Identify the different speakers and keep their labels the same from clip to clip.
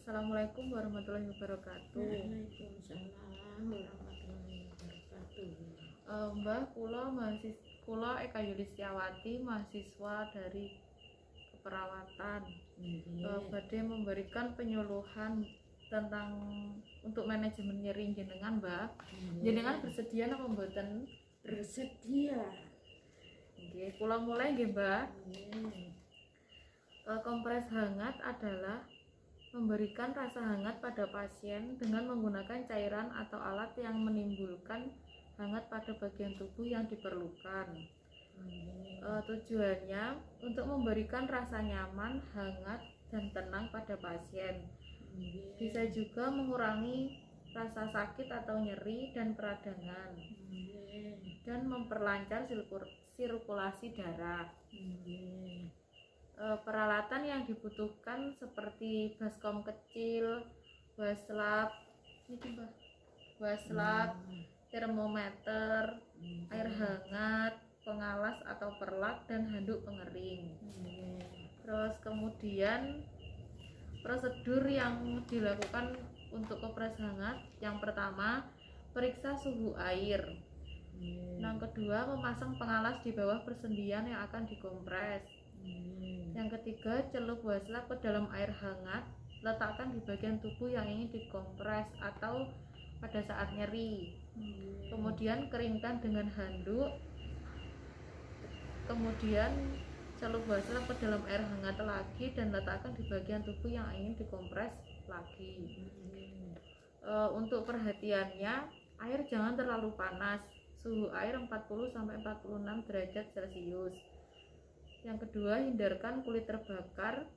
Speaker 1: Assalamualaikum warahmatullahi wabarakatuh.
Speaker 2: Waalaikumsalam warahmatullahi wabarakatuh.
Speaker 1: Mbah, kula Eka Yulistiawati, mahasiswa dari keperawatan. Badhe memberikan penyuluhan tentang untuk manajemen nyeri jenengan, Mbah. Jenengan bersedia napa mboten?
Speaker 2: Bersedia.
Speaker 1: Nggih, kula mulai nggih, Mbah. Kompres hangat adalah memberikan rasa hangat pada pasien dengan menggunakan cairan atau alat yang menimbulkan hangat pada bagian tubuh yang diperlukan. Tujuannya untuk memberikan rasa nyaman, hangat, dan tenang pada pasien. Bisa juga mengurangi rasa sakit atau nyeri dan peradangan, dan memperlancar sirkulasi darah. Peralatan yang dibutuhkan seperti baskom kecil, waslap, termometer, air hangat, pengalas atau perlat, dan handuk pengering. Terus kemudian prosedur yang dilakukan untuk kompres hangat, yang pertama periksa suhu air. Yang kedua, memasang pengalas di bawah persendian yang akan dikompres. Yang ketiga, celup waslap ke dalam air hangat, letakkan di bagian tubuh yang ingin dikompres atau pada saat nyeri. Kemudian keringkan dengan handuk. Kemudian celup waslap ke dalam air hangat lagi dan letakkan di bagian tubuh yang ingin dikompres lagi. Untuk perhatiannya, air jangan terlalu panas. Suhu air 40-46 derajat Celcius. Yang kedua, hindarkan kulit terbakar.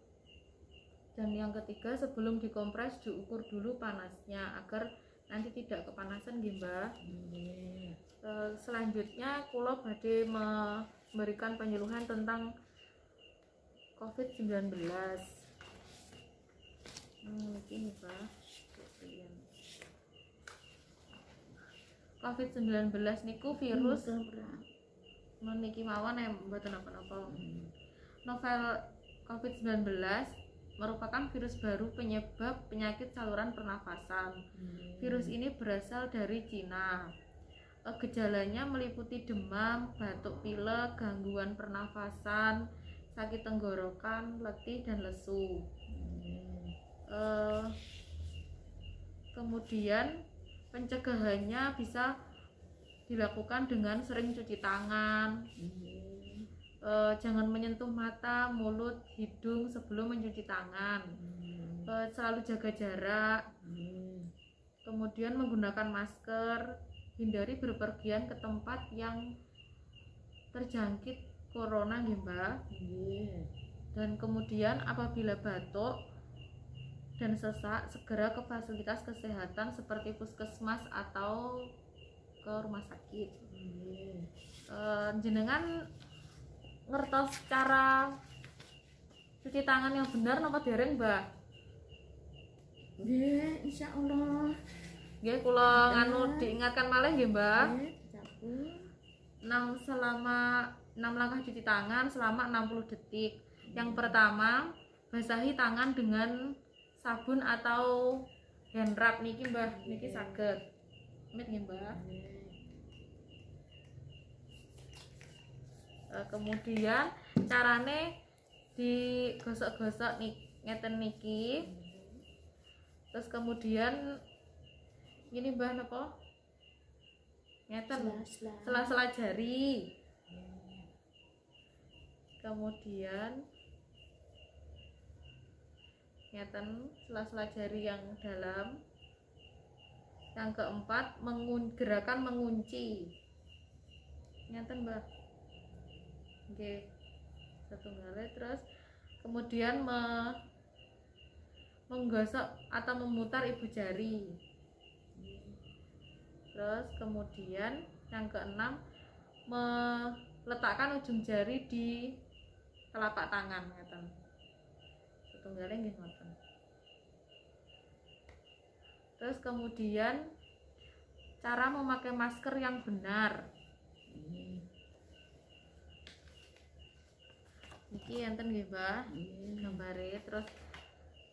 Speaker 1: Dan yang ketiga, sebelum dikompres diukur dulu panasnya agar nanti tidak kepanasan nggih, Mbah. Selanjutnya kula badhe memberikan penyuluhan tentang COVID-19. Ini, Mbah. COVID-19 niku virus meniki mawon mboten napa-napa. Novel COVID-19 merupakan virus baru penyebab penyakit saluran pernafasan. Virus ini berasal dari Cina. Gejalanya meliputi demam, batuk pilek, gangguan pernafasan, sakit tenggorokan, letih, dan lesu. Kemudian pencegahannya bisa dilakukan dengan sering cuci tangan, jangan menyentuh mata, mulut, hidung sebelum mencuci tangan, selalu jaga jarak, kemudian menggunakan masker, hindari berpergian ke tempat yang terjangkit corona nggih, Mbak. Dan kemudian apabila batuk dan sesak, segera ke fasilitas kesehatan seperti puskesmas atau ke rumah sakit. Jenengan ngertos cara cuci tangan yang benar napa dereng, Mbah?
Speaker 2: Nggih, insyaallah.
Speaker 1: Nggih, kula nganu diingatkan malih nggih, Mbah. Selama 6 langkah cuci tangan selama 60 detik. Yang pertama, basahi tangan dengan sabun atau hand rub niki, Mbah. Niki saged. Amit nggih, Mbah. Kemudian carane digosok-gosok ngeten niki. Terus kemudian ini, Mbah, napa? Ngeten, sela-sela jari. Kemudian ngeten, sela-sela jari yang dalam. Yang keempat, gerakan mengunci. Ngeten, Mbah. Oke, setunggalnya. Terus kemudian menggosok atau memutar ibu jari. Terus kemudian yang keenam, meletakkan ujung jari di telapak tangan, ngeten. Setunggalnya nggih ngoten. Terus kemudian cara memakai masker yang benar. Niki enten nggih, Mbah, gambare. Terus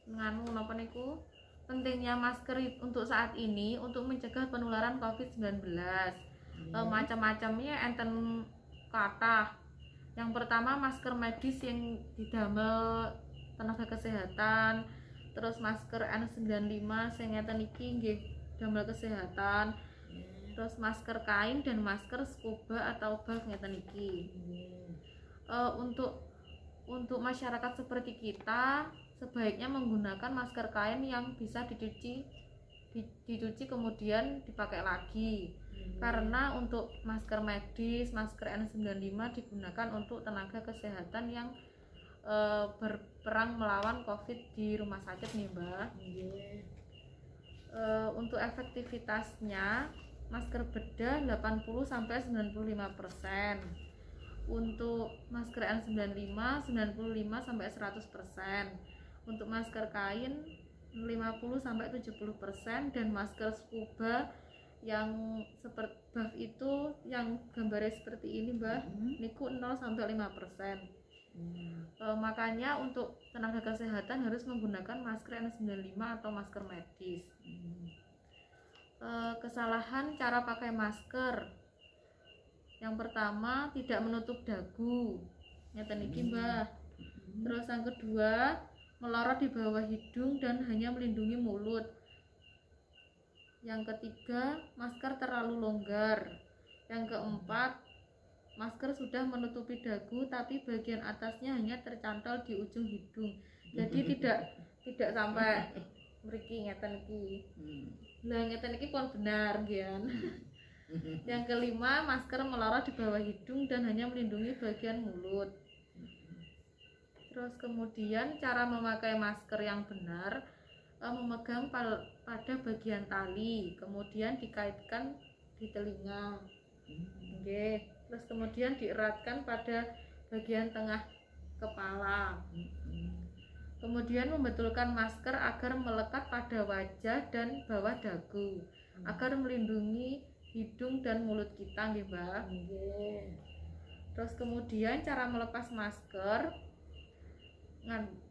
Speaker 1: nganu napa niku pentingnya masker untuk saat ini untuk mencegah penularan COVID-19. Macam-macamnya enten kathah. Yang pertama masker medis yang didamel tenaga kesehatan, terus masker N95 sing ngeten iki nggih damel kesehatan. Terus masker kain dan masker scuba atau buff ngeten iki. Untuk masyarakat seperti kita sebaiknya menggunakan masker kain yang bisa dicuci kemudian dipakai lagi. Karena untuk masker medis, masker N95 digunakan untuk tenaga kesehatan yang berperang melawan COVID di rumah sakit nih, Mbak. Untuk efektivitasnya masker bedah 80-95%. Untuk masker N95 95-100%. Untuk masker kain 50-70% dan masker scuba yang seperti buff itu yang gambarnya seperti ini, Mbak, niku 0-5%. Makanya untuk tenaga kesehatan harus menggunakan masker N95 atau masker medis. Kesalahan cara pakai masker. Yang pertama, tidak menutup dagu. Ngeten iki, Mbak. Terus yang kedua, melorot di bawah hidung dan hanya melindungi mulut. Yang ketiga, masker terlalu longgar. Yang keempat, masker sudah menutupi dagu tapi bagian atasnya hanya tercantol di ujung hidung. Jadi tidak sampai mriki ngeten iki. Lah ngeten iki pun benar, nggih. Yang kelima, masker melorot di bawah hidung dan hanya melindungi bagian mulut. Terus kemudian cara memakai masker yang benar, memegang pada bagian tali, kemudian dikaitkan di telinga. Oke. Terus kemudian dieratkan pada bagian tengah kepala. Kemudian membetulkan masker agar melekat pada wajah dan bawah dagu, agar melindungi hidung dan mulut kita, nggih, Mbak. Terus kemudian cara melepas masker,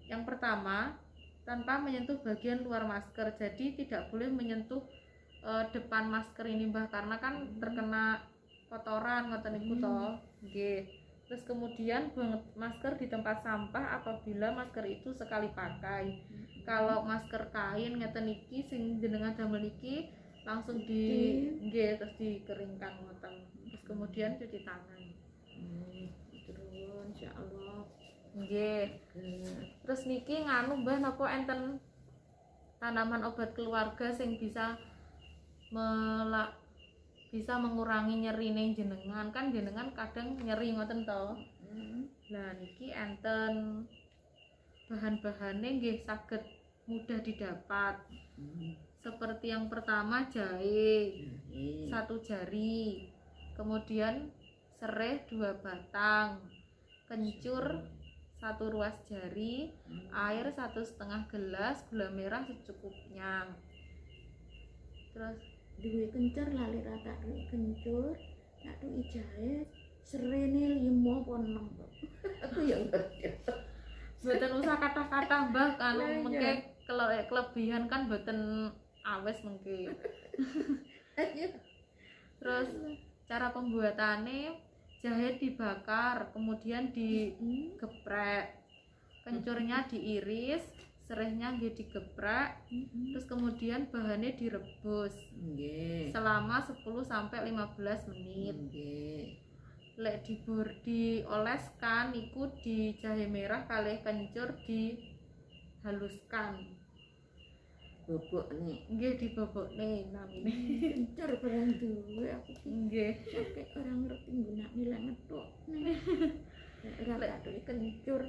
Speaker 1: yang pertama tanpa menyentuh bagian luar masker. Jadi tidak boleh menyentuh depan masker ini, Mbak, karena kan terkena kotoran ngoten niku to. Nggih. Terus kemudian buang masker di tempat sampah apabila masker itu sekali pakai. Kalau masker kain ngeten iki sing jenengan damel iki langsung nggih terus dikeringkan ngoten. Terus kemudian cuci tangan.
Speaker 2: Terus insyaallah
Speaker 1: Nggih. Terus niki nganu Mbah napa enten tanaman obat keluarga sing bisa mengurangi nyeri ning jenengan, kan jenengan kadang nyeri ngoten to. Lah niki enten bahan-bahane nggih saged mudah didapat. Seperti yang pertama jahe 1 jari, kemudian sereh 2 batang, kencur 1 ruas jari, air 1,5 gelas, gula merah secukupnya. Terus
Speaker 2: duwe kencer lali rata duwe kencur, tak duwe jahe, serene 5 apa 6 kok. Aku ya
Speaker 1: mboten usah kathah-kathah Mbah, anu mengke kelebihan kan mboten awes mengke. Terus cara pembuatannya, jahe dibakar, kemudian digeprek, kencurnya diiris, serehnya nggih digeprek, terus kemudian bahannya direbus selama 10-15 menit. Lek dioleskan iku di jahe merah kalih kencur dihaluskan.
Speaker 2: bobokne.
Speaker 1: Nggih dibobokne namine.
Speaker 2: Kencer barang duwe aku
Speaker 1: Nggih.
Speaker 2: sampe ora ngerti nggunakne lek ngethuk. Ora tak kencur.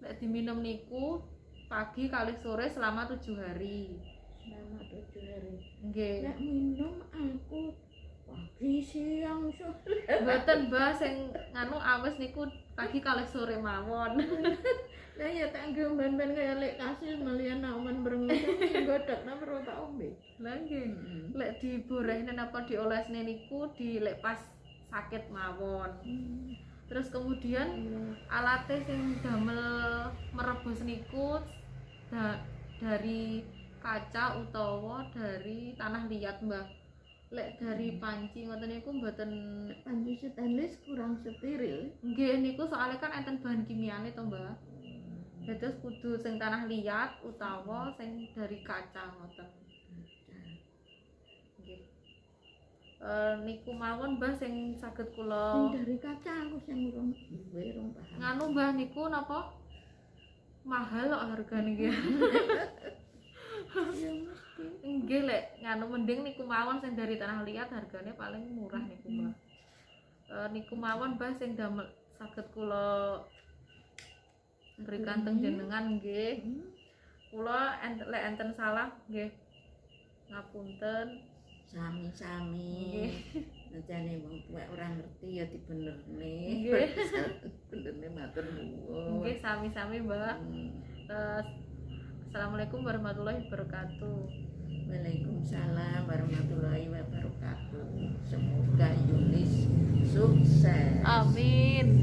Speaker 1: Lek diminum niku pagi kalih sore selama 7 hari.
Speaker 2: Selama 7 hari.
Speaker 1: Nggih.
Speaker 2: Lek minum aku pagi siang sore.
Speaker 1: Mboten Mbah sing nganu awes niku pagi kalih sore mawon.
Speaker 2: Lah ya tak nggo ben-ben kaya lek kasil malian awan brengus godhog napa ora tak ombe.
Speaker 1: Lah nggih. Lek diborehne napa diolesne niku dilek pas sakit mawon. Terus kemudian alate sing damel merebus niku dari kaca utawa dari tanah liat, Mbah. Lek dari panci ngoten niku mboten,
Speaker 2: panci stainless kurang steril.
Speaker 1: nggih niku soalnya kan enten bahan kimiane to, Mbah. Dados kudu sing tanah liat utawa sing dari kaca ngoten. Nggih. Niku mawon Mbah sing saged
Speaker 2: Sing
Speaker 1: kula
Speaker 2: dari kaca aku sing urung duwe rong paham.
Speaker 1: nganu Mbah niku napa? Mahal kok hargane nggih.
Speaker 2: Ya mesti.
Speaker 1: Nggih lek nganu mending niku mawon sing dari tanah liat harganya paling murah niku Mbah. Niku mawon Mbah sing damel saged kula berikan teng jenengan nggih. Kula lek enten salah nggih ngapunten.
Speaker 2: Sami-sami. Najane wong tuwek ora ngerti ya dibenerne.
Speaker 1: Nggih.
Speaker 2: Benerne matur nuwun.
Speaker 1: Nggih sami-sami Mbak. Assalamualaikum warahmatullahi wabarakatuh.
Speaker 2: Waalaikumsalam warahmatullahi wabarakatuh. Semoga Yulis sukses.
Speaker 1: Amin.